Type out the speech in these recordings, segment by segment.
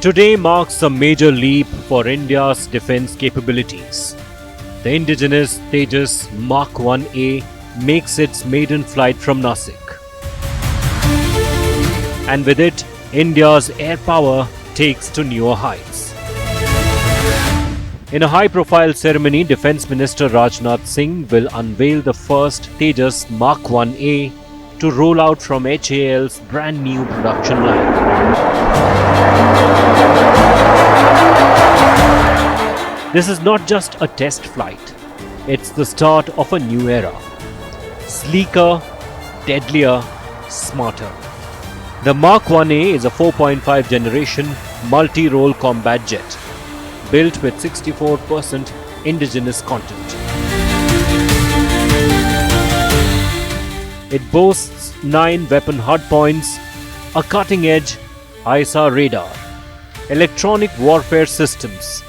Today marks a major leap for India's defense capabilities. The indigenous Tejas Mark 1A makes its maiden flight from Nasik. And with it, India's air power takes to newer heights. In a high-profile ceremony, Defence Minister Rajnath Singh will unveil the first Tejas Mark 1A to roll out from HAL's brand new production line. This is not just a test flight, it's the start of a new era. Sleeker, deadlier, smarter. The Mark 1A is a 4.5 generation multi-role combat jet built with 64% indigenous content. It boasts 9 weapon hardpoints, a cutting-edge ISA radar, electronic warfare systems,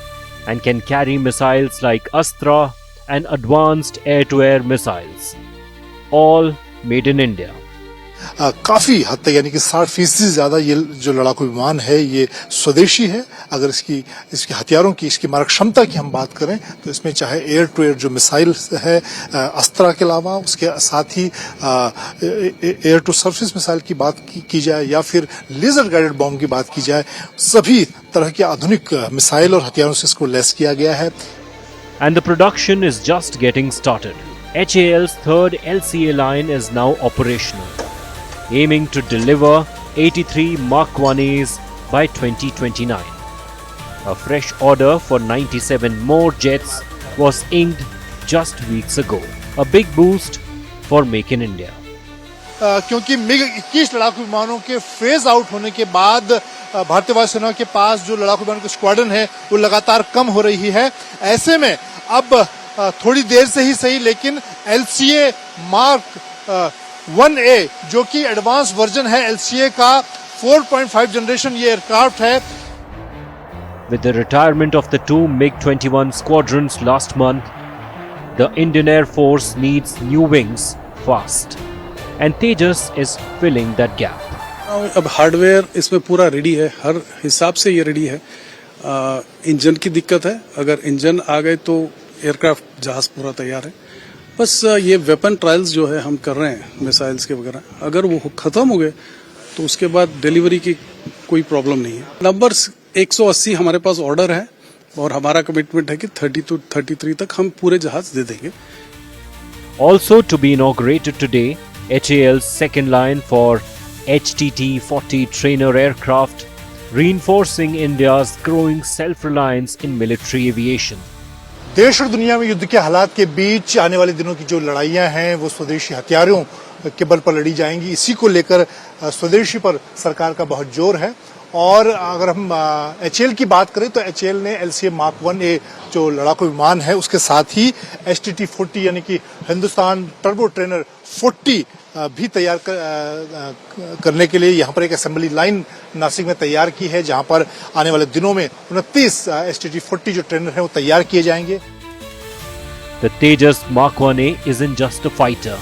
and can carry missiles like Astra and advanced air-to-air missiles, all made in India. काफी हद तक यानी कि 60% से ज्यादा ये जो लड़ाकू विमान है ये स्वदेशी है। अगर इसके हथियारों की, इसकी मारक क्षमता की हम बात करें तो इसमें चाहे एयर टू एयर जो मिसाइल है अस्त्रा के अलावा, उसके साथ ही एयर टू सरफेस मिसाइल की बात की जाए या फिर लेजर गाइडेड बॉम्ब की बात की जाए, सभी तरह के आधुनिक मिसाइल और हथियारों से इसको लैस किया गया है। And the production is just getting started. HAL's third LCA line is now operational, aiming to deliver 83 Mark 1As by 2029. A fresh order for 97 more jets was inked just weeks ago. A big boost for Make in India. क्योंकि MiG-21 लड़ाकू विमानों के phase out होने के बाद भारतीय वायुसेना के पास जो लड़ाकू विमानों की स्क्वाड्रन है वो लगातार कम हो रही है। ऐसे में अब थोड़ी देर से ही सही लेकिन LCA Mark 1A जो कि एडवांस वर्जन है LCA का 4.5 जनरेशन ये एयरक्राफ्ट है। With the retirement of the 2 MiG-21 squadrons last month, the Indian Air Force needs new wings fast, and Tejas is filling that gap. अब hardware इसमें पूरा ready है, हर हिसाब से ये रेडी है। इंजन की दिक्कत है, अगर इंजन आ गए तो एयरक्राफ्ट जहाज पूरा तैयार है। बस ये वेपन ट्रायल्स जो है हम कर रहे हैं मिसाइल्स के वगैरह, अगर वो खत्म हो गए तो उसके बाद डिलीवरी की कोई प्रॉब्लम नहीं है। नंबर्स 180 हमारे पास ऑर्डर है और हमारा कमिटमेंट है कि 30 to 33 तक हम पूरे जहाज दे देंगे। Also to be inaugurated today, HAL's second line for HTT-40 trainer aircraft, reinforcing India's growing self-reliance in military aviation. देश और दुनिया में युद्ध के हालात के बीच आने वाले दिनों की जो लड़ाइयां हैं वो स्वदेशी हथियारों के बल पर लड़ी जाएंगी। इसी को लेकर स्वदेशी पर सरकार का बहुत जोर है। और अगर हम HAL की बात करें तो HAL ने LCA Mark 1A जो लड़ाकू विमान है उसके साथ ही HTT-40 यानी कि हिंदुस्तान टर्बो ट्रेनर 40 भी तैयार करने के लिए यहाँ पर एक असेंबली लाइन नासिक में तैयार की है, जहाँ पर आने वाले दिनों में 29 HTT-40 जो ट्रेनर हैं वो तैयार किए जाएंगे। The Tejas Mark 1A isn't just a fighter.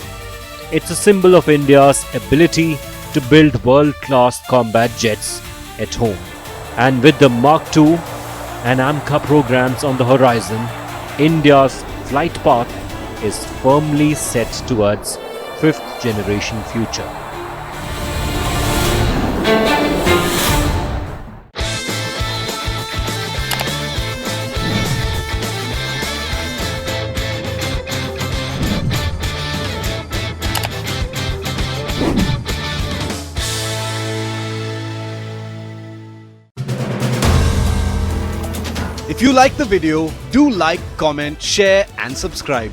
It's a symbol of India's ability to build world-class combat jets at home. And with the Mark 2 and AMCA programs on the horizon, India's flight path is firmly set towards 5th generation future. If you like the video, do like, comment, share and subscribe.